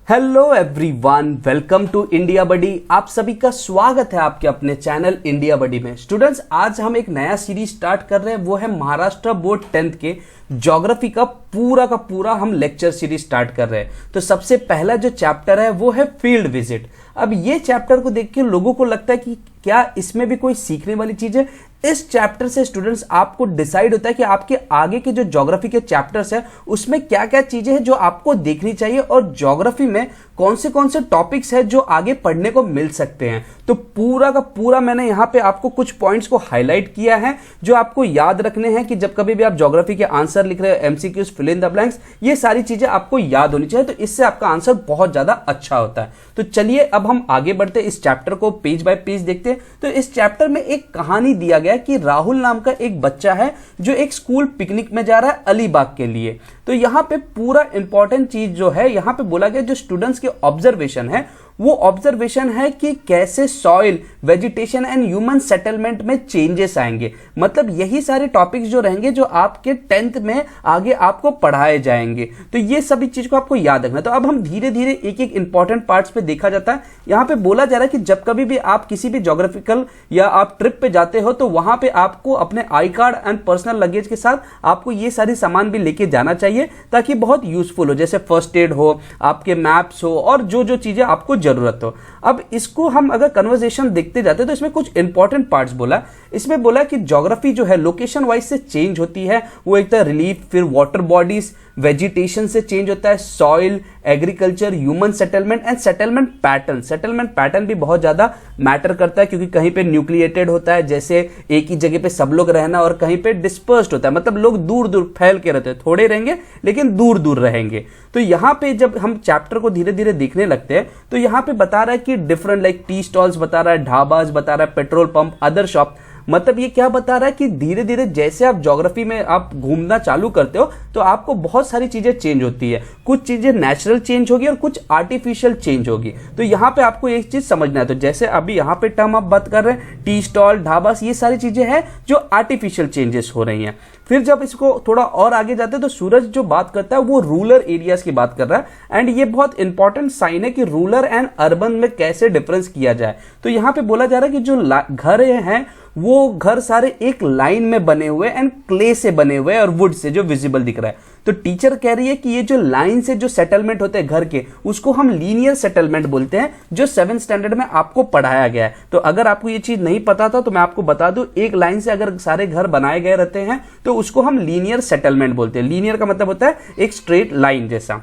Hello everyone, welcome to India buddy. आप सभी का स्वागत है आपके अपने चैनल इंडिया बडी में। स्टूडेंट्स, आज हम एक नया सीरीज स्टार्ट कर रहे हैं, वो है महाराष्ट्र बोर्ड 10th के ज्योग्राफी का पूरा हम लेक्चर सीरीज स्टार्ट कर रहे हैं। तो सबसे पहला जो चैप्टर है वो है फील्ड विजिट। अब ये चैप्टर को देख के लोगों को लगता है कि क्या इसमें भी कोई सीखने वाली चीज है। इस चैप्टर से स्टूडेंट्स आपको डिसाइड होता है कि आपके आगे के जो ज्योग्राफी के चैप्टर्स है उसमें क्या क्या चीजें हैं जो आपको देखनी चाहिए, और ज्योग्राफी में कौन से टॉपिक्स है जो आगे पढ़ने को मिल सकते हैं। तो पूरा का पूरा मैंने यहाँ पे आपको कुछ पॉइंट्स को हाईलाइट किया है जो आपको याद रखने हैं कि जब कभी भी आप ज्योग्राफी के आंसर लिख रहे हो, MCQs, fill in the blanks, ये सारी चीजें आपको याद होनी चाहिए। तो इससे आपका आंसर बहुत ज्यादा अच्छा होता है। तो चलिए अब हम आगे बढ़ते इस चैप्टर को पेज बाय पेज देखते हैं। तो इस चैप्टर में एक कहानी दिया गया कि राहुल नाम का एक बच्चा है जो एक स्कूल पिकनिक में जा रहा है अलीबाग के लिए। तो यहां पे पूरा इंपॉर्टेंट चीज जो है यहां पे बोला गया, जो स्टूडेंट्स के ऑब्जर्वेशन है वो ऑब्जर्वेशन है कि कैसे soil, vegetation and human settlement में चेंजेस आएंगे। मतलब यही सारे टॉपिक्स जो रहेंगे जो आपके 10th में आगे आपको पढ़ाए जाएंगे। तो ये सभी चीज को आपको याद रखना। तो अब हम धीरे धीरे एक एक इंपॉर्टेंट पार्ट्स पे देखा जाता है। यहां पे बोला जा रहा है कि जब कभी भी आप किसी भी ज्योग्राफिकल या आप ट्रिप पे जाते हो तो वहां पे आपको अपने I card and personal luggage के साथ आपको ये सारी सामान भी लेके जाना चाहिए ताकि बहुत यूजफुल हो, जैसे फर्स्ट एड हो, आपके मैप्स हो और जो जो चीजें आपको जरूरत हो। अब इसको हम अगर कन्वर्सेशन देखते जाते हैं तो इसमें कुछ इंपॉर्टेंट पार्ट्स बोला। इसमें बोला कि ज्योग्राफी जो है लोकेशन वाइज से चेंज होती है। वो एक तरह रिलीफ, फिर वाटर बॉडीज, वेजिटेशन से चेंज होता है, soil, agriculture, human settlement and settlement pattern. Settlement pattern भी बहुत ज्यादा मैटर करता है क्योंकि कहीं पे न्यूक्लिएटेड होता है, जैसे एक ही जगह पे सब लोग रहना, और कहीं पे डिस्पर्स्ड होता है, मतलब लोग दूर दूर फैल के रहते हैं, थोड़े रहेंगे लेकिन दूर दूर रहेंगे। तो यहां पे जब हम चैप्टर को धीरे धीरे देखने लगते हैं तो यहां पे बता रहा है कि डिफरेंट लाइक टी स्टॉल्स बता रहा है, ढाबाज बता रहा है, पेट्रोल पंप, अदर शॉप। मतलब ये क्या बता रहा है कि धीरे धीरे जैसे आप ज्योग्राफी में आप घूमना चालू करते हो तो आपको बहुत सारी चीजें चेंज होती है। कुछ चीजें नेचुरल चेंज होगी और कुछ आर्टिफिशियल चेंज होगी। तो यहाँ पे आपको एक चीज समझना है। तो जैसे अभी यहाँ पे टर्म आप बात कर रहे हैं, टी स्टॉल, ढाबा, ये सारी चीजें हैं जो आर्टिफिशियल चेंजेस हो रही हैं। फिर जब इसको थोड़ा और आगे जाते हैं तो सूरज जो बात करता है वो रूरल एरियाज की बात कर रहा है। एंड ये बहुत इंपॉर्टेंट साइन है कि रूरल एंड अर्बन में कैसे डिफरेंस किया जाए। तो यहाँ पे बोला जा रहा है कि जो घर हैं वो घर सारे एक लाइन में बने हुए एंड क्ले से बने हुए और वुड से जो विजिबल दिख रहा है। तो टीचर कह रही है कि ये जो लाइन से जो सेटलमेंट होते हैं घर के, उसको हम लीनियर सेटलमेंट बोलते हैं, जो 7th स्टैंडर्ड में आपको पढ़ाया गया है। तो अगर आपको ये चीज नहीं पता था तो मैं आपको बता दूं, एक लाइन से अगर सारे घर बनाए गए रहते हैं तो उसको हम लीनियर सेटलमेंट बोलते हैं। लीनियर का मतलब होता है एक स्ट्रेट लाइन जैसा।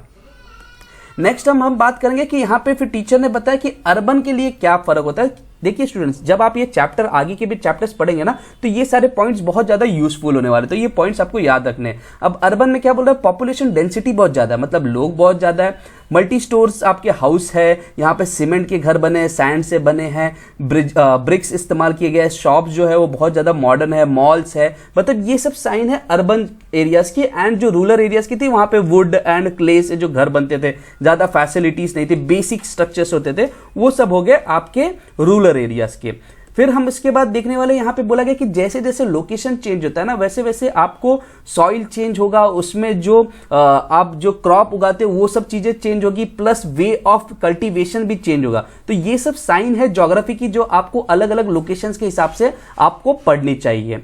नेक्स्ट हम बात करेंगे कि यहाँ पे फिर टीचर ने बताया कि अर्बन के लिए क्या फर्क होता है। देखिए स्टूडेंट्स, जब आप ये चैप्टर आगे के भी चैप्टर्स पढ़ेंगे ना तो ये सारे पॉइंट्स बहुत ज्यादा यूजफुल होने वाले। तो ये पॉइंट्स आपको याद रखने हैं। अब अर्बन में क्या बोल रहा है, पॉपुलेशन डेंसिटी बहुत ज्यादा है, मतलब लोग बहुत ज्यादा है, मल्टी स्टोर्स आपके हाउस है, यहाँ पे सीमेंट के घर बने हैं, सैंड से बने हैं, ब्रिक्स इस्तेमाल किए गए, शॉप्स जो है वो बहुत ज्यादा मॉडर्न है, मॉल्स है। मतलब ये सब साइन है अर्बन एरियाज की। एंड जो रूरल एरियाज की थी वहां पे वुड एंड क्ले से जो घर बनते थे, ज्यादा फैसिलिटीज नहीं थी, बेसिक स्ट्रक्चर्स होते थे, वो सब हो गए आपके रूरल एरियाज के। फिर हम इसके बाद देखने वाले, यहाँ पे बोला गया कि जैसे जैसे लोकेशन चेंज होता है ना वैसे वैसे आपको सॉइल चेंज होगा, उसमें जो आप जो क्रॉप उगाते हो वो सब चीजें चेंज होगी, प्लस वे ऑफ कल्टीवेशन भी चेंज होगा। तो ये सब साइन है ज्योग्राफी की जो आपको अलग अलग लोकेशंस के हिसाब से आपको पढ़नी चाहिए।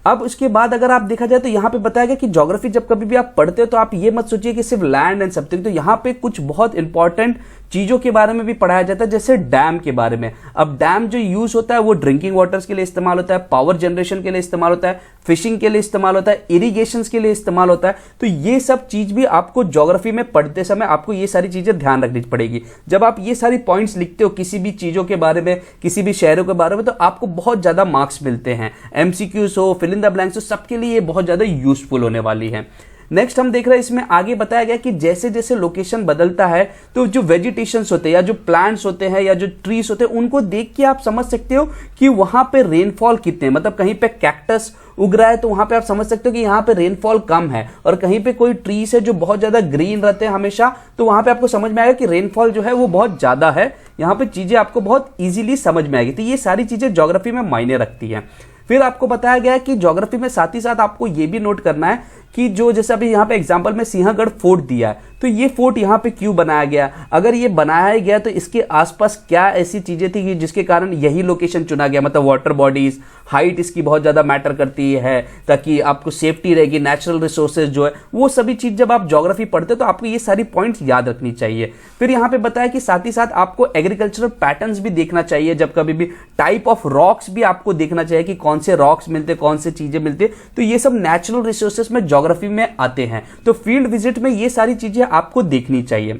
अब उसके बाद अगर आप देखा जाए तो यहाँ पे बताया गया कि ज्योग्राफी जब कभी भी आप पढ़ते हो तो आप ये मत सोचिए कि सिर्फ लैंड एंड समथिंग। तो यहाँ पे कुछ बहुत इंपॉर्टेंट चीजों के बारे में भी पढ़ाया जाता है, जैसे डैम के बारे में। अब डैम जो यूज होता है वो ड्रिंकिंग वाटर्स के लिए इस्तेमाल होता है, पावर जनरेशन के लिए इस्तेमाल होता है, फिशिंग के लिए इस्तेमाल होता है, इरिगेशन के लिए इस्तेमाल होता है। तो ये सब चीज भी आपको ज्योग्राफी में पढ़ते समय आपको ये सारी चीजें ध्यान रखनी पड़ेगी। जब आप ये सारी पॉइंट्स लिखते हो किसी भी चीजों के बारे में, किसी भी शहरों के बारे में, तो आपको बहुत ज्यादा मार्क्स मिलते हैं। एमसीक्यूज हो, फिल इन द ब्लैंक्स हो, सबके लिए ये बहुत ज्यादा यूजफुल होने वाली है। नेक्स्ट हम देख रहे हैं, इसमें आगे बताया गया कि जैसे जैसे लोकेशन बदलता है तो जो वेजिटेशंस होते हैं या जो प्लांट्स होते हैं या जो ट्रीज होते हैं उनको देख के आप समझ सकते हो कि वहां पे रेनफॉल कितने, मतलब कहीं पे कैक्टस उग रहा है तो वहां पे आप समझ सकते हो कि यहाँ पे रेनफॉल कम है, और कहीं पे कोई ट्रीज है जो बहुत ज्यादा ग्रीन रहते हैं हमेशा, तो वहां पे आपको समझ में आएगा कि रेनफॉल जो है वो बहुत ज्यादा है। यहाँ पे चीजें आपको बहुत इजीली समझ में आएगी। तो ये सारी चीजें ज्योग्राफी में मायने रखती हैं। फिर आपको बताया गया है कि ज्योग्राफी में साथ ही साथ आपको ये भी नोट करना है कि जो जैसे अभी यहाँ पे एग्जांपल में सिंहगढ़ फोर्ट दिया है, तो ये फोर्ट यहाँ पे क्यों बनाया गया, अगर ये बनाया गया तो इसके आसपास क्या ऐसी चीजें थी कि जिसके कारण यही लोकेशन चुना गया, मतलब वाटर बॉडीज, हाइट इसकी बहुत ज्यादा मैटर करती है ताकि आपको सेफ्टी रहेगी, नेचुरल रिसोर्सेज जो है वो सभी चीज जब आप ज्योग्राफी पढ़ते हो तो आपको ये सारी पॉइंट्स याद रखनी चाहिए। फिर यहाँ पे बताया कि साथ ही साथ आपको एग्रीकल्चरल पैटर्न्स भी देखना चाहिए, जब कभी भी टाइप ऑफ रॉक्स भी आपको देखना चाहिए कि कौन से रॉक्स मिलते, कौन से चीजें मिलती, तो ये सब नेचुरल रिसोर्सेज में ज्योग्राफी में आते हैं। तो फील्ड विजिट में ये सारी चीजें आपको देखनी चाहिए।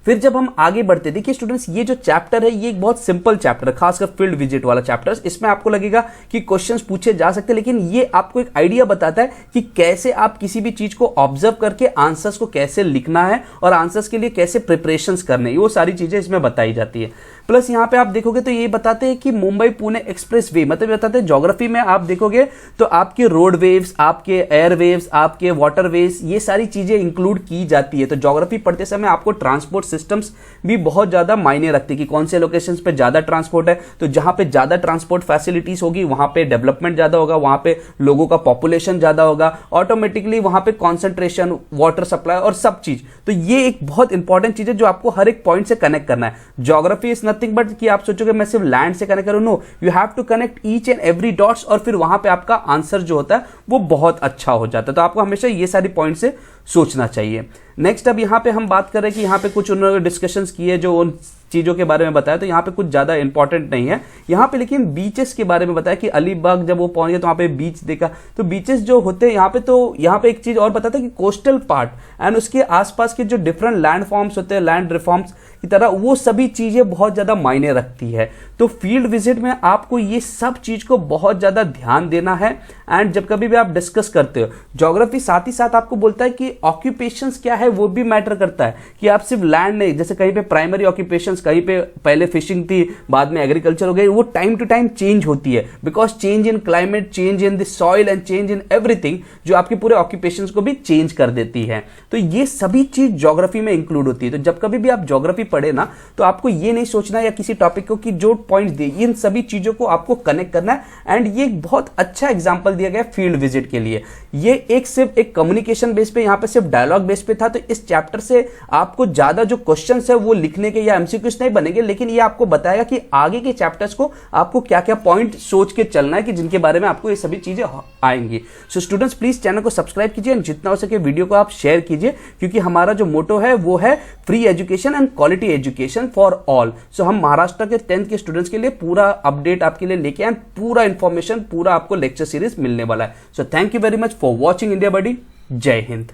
फिर जब हम आगे बढ़ते, देखिए स्टूडेंट्स ये जो चैप्टर है ये एक बहुत सिंपल चैप्टर है, खासकर फील्ड विजिट वाला चैप्टर। इसमें आपको लगेगा कि क्वेश्चंस पूछे जा सकते हैं, लेकिन ये आपको एक आइडिया बताता है कि कैसे आप किसी भी चीज को ऑब्जर्व करके आंसर्स को कैसे लिखना है और आंसर्स के लिए कैसे प्रिपरेशंस करने हैं, वो सारी चीजें इसमें बताई जाती है। प्लस यहाँ पे आप देखोगे तो ये बताते हैं कि मुंबई पुणे एक्सप्रेस वे, मतलब बताते हैं ज्योग्राफी में आप देखोगे तो आपके रोड वेव्स, आपके एयर वेव्स, आपके वाटर वेव्स, ये सारी चीजें इंक्लूड की जाती है। तो ज्योग्राफी पढ़ते समय आपको ट्रांसपोर्ट सिस्टम्स भी बहुत ज्यादा मायने रखते हैं कि कौन से लोकेशंस पे ज्यादा ट्रांसपोर्ट है, तो जहां पे ज्यादा ट्रांसपोर्ट फैसिलिटीज होगी वहां पे डेवलपमेंट ज्यादा होगा, वहां पे लोगों का पॉपुलेशन ज्यादा होगा, ऑटोमेटिकली वहां पे कॉन्सेंट्रेशन, वाटर सप्लाई और सब चीज। तो ये एक बहुत इंपॉर्टेंट चीज है जो आपको हर एक पॉइंट से कनेक्ट करना है। ज्योग्राफी इज नथिंग बट कि आप सोचोगे मैं सिर्फ लैंड से कनेक्ट करूं, no, you have to connect each and every dots, और फिर वहां पे आपका आंसर जो होता है वो बहुत अच्छा हो जाता है। तो आपको हमेशा ये सारी पॉइंट से सोचना चाहिए। नेक्स्ट अब यहाँ पे हम बात कर रहे हैं कि यहाँ पे कुछ उन्होंने डिस्कशंस किए जो उन चीजों के बारे में बताया, तो यहाँ पे कुछ ज्यादा इंपॉर्टेंट नहीं है यहाँ पे, लेकिन बीचेस के बारे में बताया कि अलीबाग जब वो पहुंच गए तो वहाँ पे बीच देखा, तो बीचेस जो होते हैं यहाँ पे, तो यहाँ पे एक चीज और बताता है कि कोस्टल पार्ट एंड उसके आसपास के जो डिफरेंट लैंड फॉर्म्स होते हैं, लैंड रिफॉर्म्स की तरह, वो सभी चीजें बहुत ज्यादा मायने रखती है। तो फील्ड विजिट में आपको ये सब चीज को बहुत ज्यादा ध्यान देना है। एंड जब कभी भी आप डिस्कस करते हो ज्योग्राफी, साथ ही साथ आपको बोलता है कि ऑक्यूपेशंस क्या है वो भी मैटर करता है, कि आप सिर्फ लैंड नहीं, जैसे कहीं पे प्राइमरी ऑक्यूपेशंस, कहीं पे पहले फिशिंग थी, बाद में एग्रीकल्चर हो गई, वो टाइम टू टाइम चेंज होती है, because change in climate, change in the soil and change in everything, जो आपके पूरे ऑक्यूपेशंस को भी चेंज कर देती है। तो ये सभी चीज ज्योग्राफी में इंक्लूड होती है। तो जब कभी भी आप ज्योग्राफी पढ़े ना, तो आपको ये नहीं सोचना या किसी टॉपिक को कि जो पॉइंट्स दिए, इन सभी चीजों को आपको कनेक्ट करना है। एंड ये एक बहुत अच्छा एग्जांपल दिया गया फील्ड विजिट के लिए। ये एक सिर्फ एक कम्युनिकेशन बेस पे, यहाँ पे सिर्फ डायलॉग बेस पे था, तो इस चैप्टर से आपको ज्यादा जो क्वेश्चंस है वो लिखने के या एमसीक्यूज नहीं बनेंगे, लेकिन ये आपको बताएगा कि आगे के चैप्टर्स को आपको क्या क्या पॉइंट सोच के चलना है कि जिनके बारे में आपको ये सभी चीजें आएंगी। सो स्टूडेंट्स प्लीज चैनल को सब्सक्राइब कीजिए, जितना हो सके वीडियो को आप शेयर कीजिए, क्योंकि हमारा जो मोटो है वो है free education and quality education for all. So हम महाराष्ट्र के 10th के स्टूडेंट्स के लिए पूरा अपडेट आपके लिए लेके आए, पूरा इंफॉर्मेशन, पूरा आपको लेक्चर सीरीज मिलने वाला है। So thank you very much for watching India buddy. जय हिंद।